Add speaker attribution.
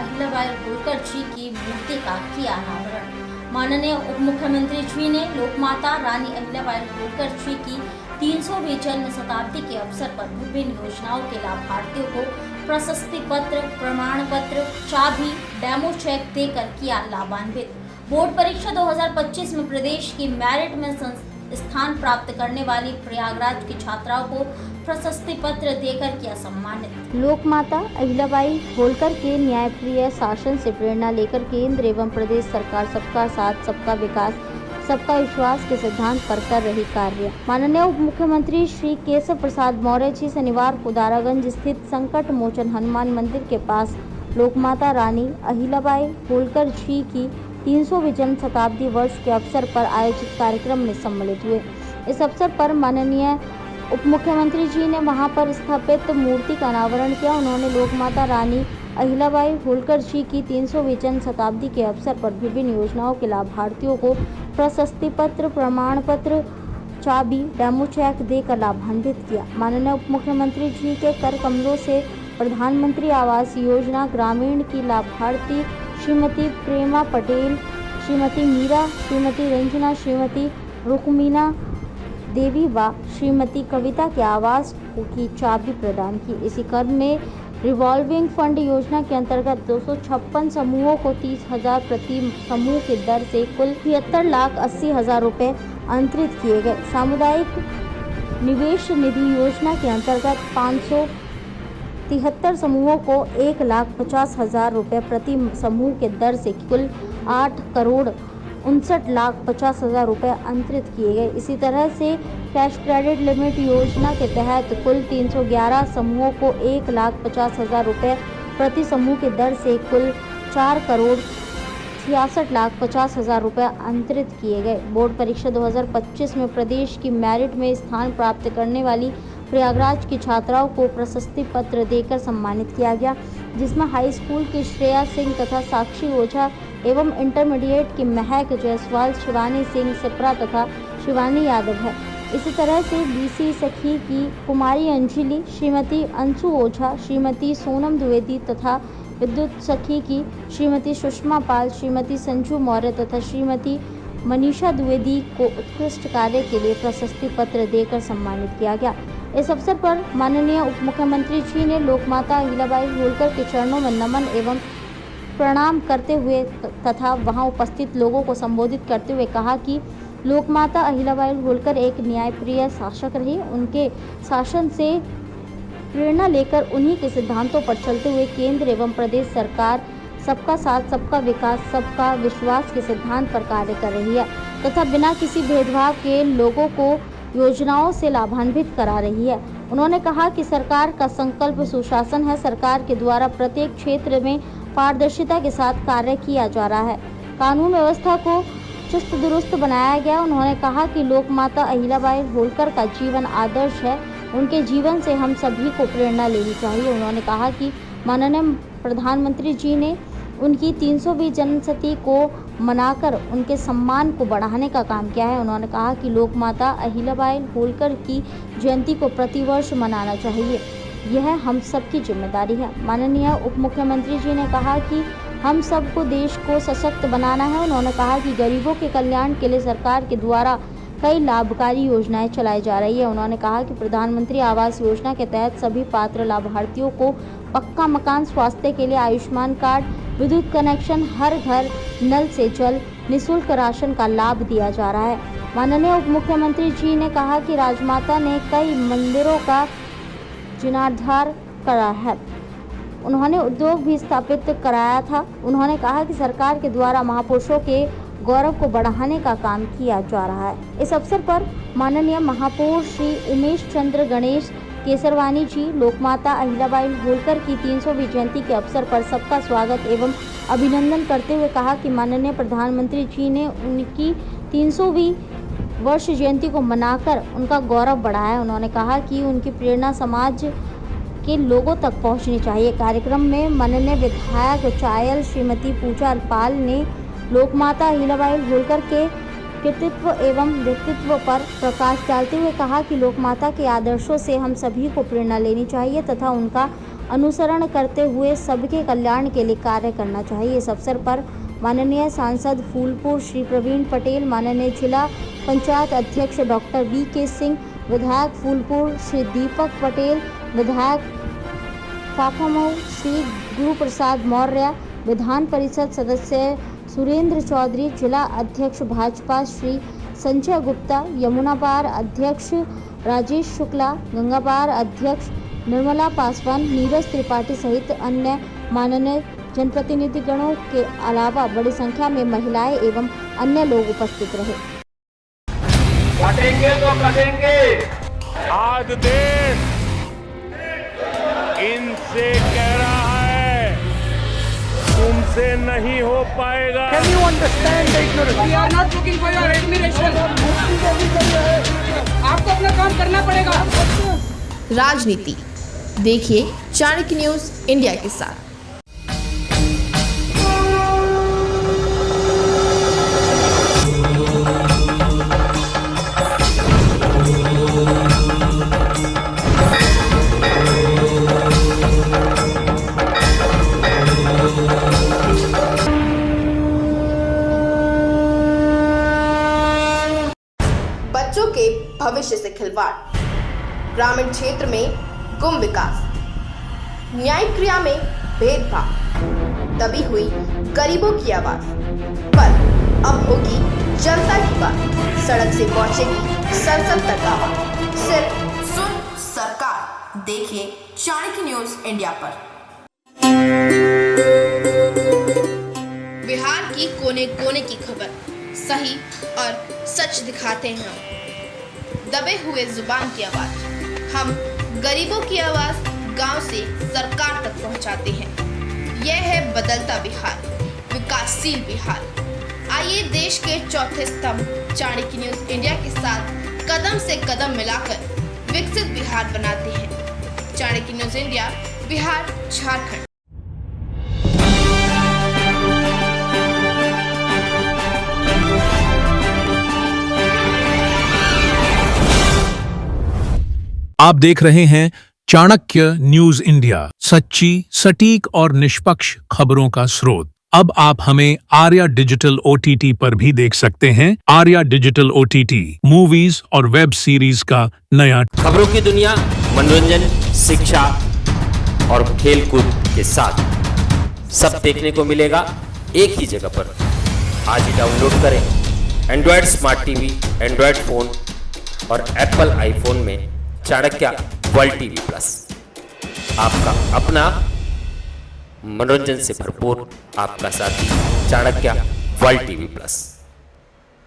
Speaker 1: अहिल्याबाई होलकर जी की मूर्ति का किया अनावरण। माननीय उप मुख्यमंत्री जी ने लोकमाता रानी अहिल्याबाई होलकर जी की 300वीं जन्म शताब्दी के अवसर पर विभिन्न योजनाओं के लाभार्थियों को प्रशस्ति पत्र, प्रमाण पत्र, चाबी, डेमो चेक देकर किया लाभान्वित। बोर्ड परीक्षा 2025 में प्रदेश की मेरिट में स्थान प्राप्त करने वाली प्रयागराज की छात्राओं को प्रशस्ति पत्र देकर किया सम्मानित।
Speaker 2: लोकमाता अहिल्याबाई होलकर के न्यायप्रिय शासन से प्रेरणा लेकर केंद्र एवं प्रदेश सरकार सबका साथ, सबका विकास, सबका विश्वास के सिद्धांत पर कर रही कार्य। माननीय उप मुख्यमंत्री श्री केशव प्रसाद मौर्य जी शनिवार को दारागंज स्थित संकट मोचन हनुमान मंदिर के पास लोकमाता रानी अहिल्याबाई होलकर जी की 300वीं जन्म शताब्दी वर्ष के अवसर पर आयोजित कार्यक्रम में सम्मिलित हुए। इस अवसर पर माननीय उप मुख्यमंत्री जी ने वहां पर स्थापित मूर्ति का अनावरण किया। उन्होंने लोकमाता रानी अहिल्याबाई होलकर जी की 300वीं जन्म शताब्दी के अवसर पर विभिन्न योजनाओं के लाभार्थियों को प्रशस्ति पत्र, प्रमाण पत्र, चाबी, डेमो चेक देकर लाभान्वित किया। माननीय उप मुख्यमंत्री जी के कर कमलों से प्रधानमंत्री आवास योजना ग्रामीण की लाभार्थी श्रीमती प्रेमा पटेल, श्रीमती मीरा, श्रीमती रंजना, श्रीमती रुक्मीना देवी व श्रीमती कविता के आवास की चाबी प्रदान की। इसी क्रम में रिवॉल्विंग फंड योजना के अंतर्गत 256 समूहों को 30,000 प्रति समूह की दर से कुल 73,80,000 रुपये अंतरित किए गए। सामुदायिक निवेश निधि योजना के अंतर्गत 573 समूहों को 1,50,000 रुपये प्रति समूह के दर से कुल 8,59,50,000 रुपये अंतरित किए गए। इसी तरह से कैश क्रेडिट लिमिट योजना के तहत कुल 311 समूहों को 1,50,000 रुपये प्रति समूह की दर से कुल 4,66,50,000 रुपये अंतरित किए गए। बोर्ड परीक्षा 2025 में प्रदेश की मेरिट में स्थान प्राप्त करने वाली प्रयागराज की छात्राओं को प्रशस्ति पत्र देकर सम्मानित किया गया, जिसमें हाई स्कूल की श्रेया सिंह तथा साक्षी ओझा एवं इंटरमीडिएट की महक जायसवाल, शिवानी सिंह सिप्रा तथा शिवानी यादव है। इसी तरह से बीसी सखी की कुमारी अंजलि, श्रीमती अंशु ओझा, श्रीमती सोनम द्विवेदी तथा विद्युत सखी की श्रीमती सुषमा पाल, श्रीमती संजू मौर्य तथा श्रीमती मनीषा द्विवेदी को उत्कृष्ट कार्य के लिए प्रशस्ति पत्र देकर सम्मानित किया गया। इस अवसर पर माननीय उप मुख्यमंत्री जी ने लोकमाता अहिल्याबाई होलकर के चरणों में नमन एवं प्रणाम करते हुए तथा वहां उपस्थित लोगों को संबोधित करते हुए कहा कि लोकमाता अहिल्याबाई होलकर एक न्यायप्रिय शासक रही। उनके शासन से प्रेरणा लेकर उन्हीं के सिद्धांतों पर चलते हुए केंद्र एवं प्रदेश सरकार सबका साथ, सबका विकास, सबका विश्वास के सिद्धांत पर कार्य कर रही है तथा बिना किसी भेदभाव के लोगों को योजनाओं से लाभान्वित करा रही है। उन्होंने कहा कि सरकार का संकल्प सुशासन है। सरकार के द्वारा प्रत्येक क्षेत्र में पारदर्शिता के साथ कार्य किया जा रहा है। कानून व्यवस्था को चुस्त दुरुस्त बनाया गया। उन्होंने कहा कि लोकमाता अहिल्याबाई होलकर का जीवन आदर्श है। उनके जीवन से हम सभी को प्रेरणा लेनी चाहिए। उन्होंने कहा कि माननीय प्रधानमंत्री जी ने उनकी 300वीं जन्मशती को मनाकर उनके सम्मान को बढ़ाने का काम किया है। उन्होंने कहा कि लोकमाता अहिल्याबाई होलकर की जयंती को प्रतिवर्ष मनाना चाहिए, यह हम सबकी जिम्मेदारी है। माननीय उप मुख्यमंत्री जी ने कहा कि हम सबको देश को सशक्त बनाना है। उन्होंने कहा कि गरीबों के कल्याण के लिए सरकार के द्वारा कई लाभकारी योजनाएं चलाई जा रही है। उन्होंने कहा कि प्रधानमंत्री आवास योजना के तहत सभी पात्र लाभार्थियों को पक्का मकान, स्वास्थ्य के लिए आयुष्मान कार्ड, विद्युत कनेक्शन, हर घर नल से जल, निःशुल्क राशन का लाभ दिया जा रहा है। माननीय उप मुख्यमंत्री जी ने कहा कि राजमाता ने कई मंदिरों का जीर्णोद्धार करा है। उन्होंने उद्योग भी स्थापित कराया था। उन्होंने कहा कि सरकार के द्वारा महापुरुषों के गौरव को बढ़ाने का काम किया जा रहा है। इस अवसर पर माननीय महापौर श्री उमेश चंद्र गणेश केसरवानी जी लोकमाता अहिल्याबाई होलकर की 300वीं जयंती के अवसर पर सबका स्वागत एवं अभिनंदन करते हुए कहा कि माननीय प्रधानमंत्री जी ने उनकी 300वीं वर्ष जयंती को मनाकर उनका गौरव बढ़ाया। उन्होंने कहा कि उनकी प्रेरणा समाज के लोगों तक पहुंचनी चाहिए। कार्यक्रम में माननीय विधायक चायल श्रीमती पूजा पाल ने लोकमाता अहिल्याबाई होलकर के कृतित्व एवं व्यक्तित्व पर प्रकाश डालते हुए कहा कि लोकमाता के आदर्शों से हम सभी को प्रेरणा लेनी चाहिए तथा उनका अनुसरण करते हुए सबके कल्याण के लिए कार्य करना चाहिए। इस अवसर पर माननीय सांसद फूलपुर श्री प्रवीण पटेल, माननीय जिला पंचायत अध्यक्ष डॉक्टर वी.के. सिंह, विधायक फूलपुर श्री दीपक पटेल, विधायक फाफामऊ श्री गुरु प्रसाद मौर्य, विधान परिषद सदस्य सुरेंद्र चौधरी, जिला अध्यक्ष भाजपा श्री संजय गुप्ता, यमुना पार अध्यक्ष राजेश शुक्ला, गंगा पार अध्यक्ष निर्मला पासवान, नीरज त्रिपाठी सहित अन्य माननीय जनप्रतिनिधिगणों के अलावा बड़ी संख्या में महिलाएं एवं अन्य लोग उपस्थित रहे।
Speaker 3: कटेंगे तो कटेंगे।
Speaker 4: आज देश इनसे कह रहा है तुमसे नहीं हो पाएगा।
Speaker 3: Can you understand the ignorance?
Speaker 5: We are not looking for your admiration. आपको अपना काम करना पड़ेगा।
Speaker 6: राजनीति देखिए चाणक्य न्यूज इंडिया के साथ। बच्चों के भविष्य से खिलवाड़, ग्रामीण क्षेत्र में गुम विकास, न्यायिक क्रिया में भेदभाव, दबी हुई गरीबों की आवाज पर अब होगी जनता की बात। सड़क से पहुंचेगी संसद तक आवाज। सिर्फ सुन सरकार, देखिए चाणक्य न्यूज इंडिया पर। बिहार की कोने कोने की खबर सही और सच दिखाते हैं हम। दबे हुए जुबान की आवाज, हम गरीबों की आवाज गांव से सरकार तक पहुंचाते हैं। यह है बदलता बिहार, विकासशील बिहार। आइए देश के चौथे स्तंभ चाणक्य न्यूज इंडिया के साथ कदम से कदम मिलाकर विकसित बिहार बनाते हैं। Chanakya news India, Bihar, Jharkhand.
Speaker 7: आप देख रहे हैं चाणक्य न्यूज इंडिया, सच्ची, सटीक और निष्पक्ष खबरों का स्रोत। अब आप हमें आर्या डिजिटल OTT पर भी देख सकते हैं। आर्या डिजिटल OTT मूवीज और वेब सीरीज का नया
Speaker 8: खबरों की दुनिया, मनोरंजन, शिक्षा और खेलकूद के साथ सब देखने को मिलेगा एक ही जगह पर। आज ही डाउनलोड करें Android smart TV, Android phone और एप्पल आईफोन में चाणक्य वर्ल्ड टीवी प्लस। आपका अपना मनोरंजन से भरपूर आपका साथी चाणक्य वर्ल्ड टीवी प्लस।